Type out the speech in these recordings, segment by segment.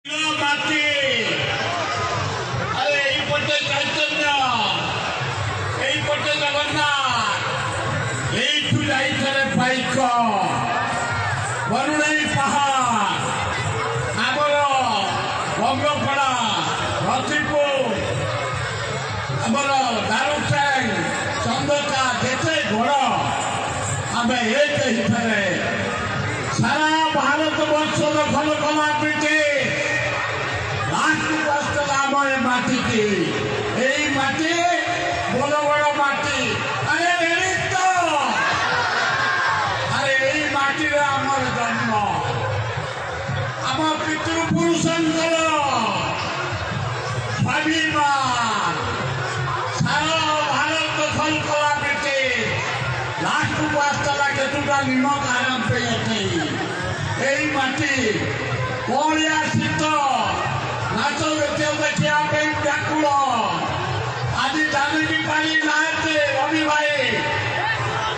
माटी अरे पटे चैतन्य पटे जगन्नाथ पाइक बरुणाई पहाड़ आमर बंगपड़ा रतिपुर आमर दारुचैंग चंदका जेते घोड़ आम एक सारा भारत वर्ष दखल कला पीठे आम माटी की माटी बड़ बड़ माटी अरे तो अरे माटी आमर जन्म आम पितृपुरुषंकर स्वाभिमान सारा भारत दखल कला पीठे लास्ट को आसला केतुटा निमक आराम पे माटी कौड़िया शीत नाच देखा व्याकुल आज जानकी पानी नाचे रवि भाई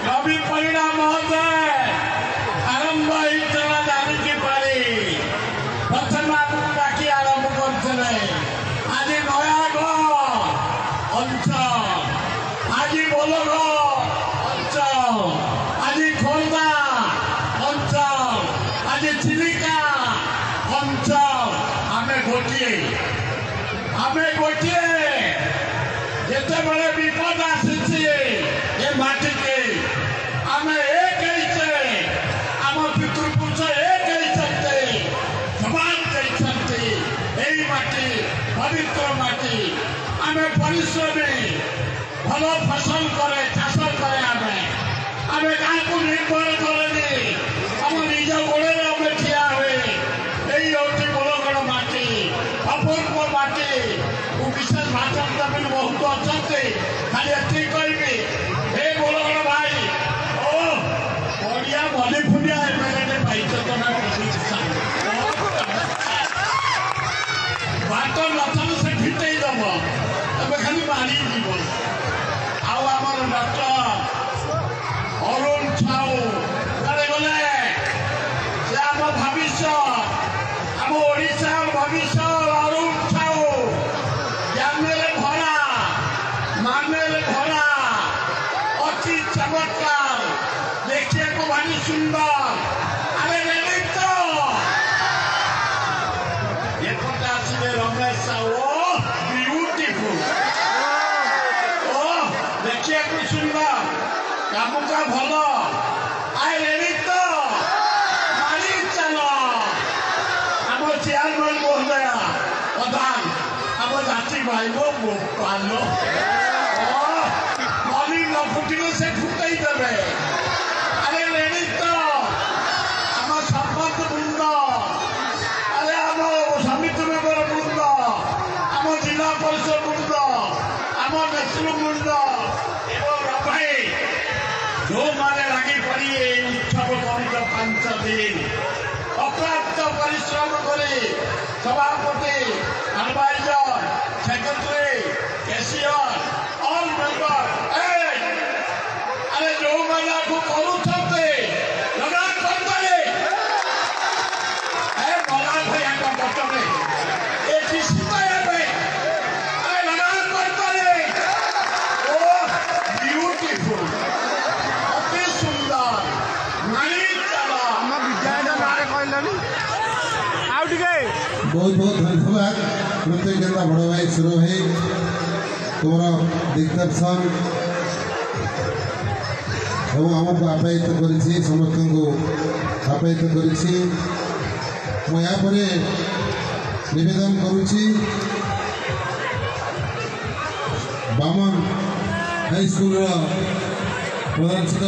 रवि परिणा महोदय आरंभ होता जानकी पानी प्रथम आपको डाकी आरंभ करते आज नयागढ़ अंचल आज बोलगढ़ अंचल आज खोर्धा अंचल आज चिलिका अंचल आमे गोटे जिते बड़े विपद आसी माटी के आम एक आम पितृपुरुष एक जवान देते माटी पवित्र माटी आम परिश्रमी भल फसल करे चाष करे आम क्या निर्भर करे आम निज गोड़े आम ठिया हुए बड़गड़ माटी अपूर्व माटी विशेष भाषण देवी बहुत अच्छा खाली एति कहि हे बड़गड़ भाई ओ बढ़िया भली फुलिया एमएलए पाइछ तो ना बात नथन से फिटई दब तब खाली मारी जीव आमर डॉक्टर अरुण साहू गले से आम भविष्य आम ओडिशा भविष्य अरुण साहू ज्ञान भरा माने भरा अति चमत्कार देखिए को भारी सुंदर अरे तो एपटे आसवे रमेश साहू ब्यूटीफुल ओ देखिए को सुंदर कामुका भल आए तो मारी चलो चेयरमैन महोदय प्रधान आम जाति भाई पालो नली न फुटिले से फुटई देवे अरे रेडी तो आम सरपंच वृंद अरे आम समिति मेम्बर वृंद आम जिला परिषद वृंद आम नेतृ वृंद एवं भाई जो माने लगी पड़ी उत्सव कर 5 दिन अप्राप्त परिश्रम करे सभापति adviser secretary cashier all member अरे जो मैंने को करू सकते लगा करते ए बड़ा भाई का बच्चों में एक सीता है भाई अरे लगा करते ओ ब्यूटीफुल अति सुंदर नहीं चला हम विद्यालय मारे कहलनी बहुत बहुत धन्यवाद कृतज्ञता बड़ भाई सुर भाई तुम दिग्दर्शन आमको आप्यायित कर समस्त को आप्यायित कर निवेदन करुच्ची बामन हाई स्कूल प्रधान शिक्षक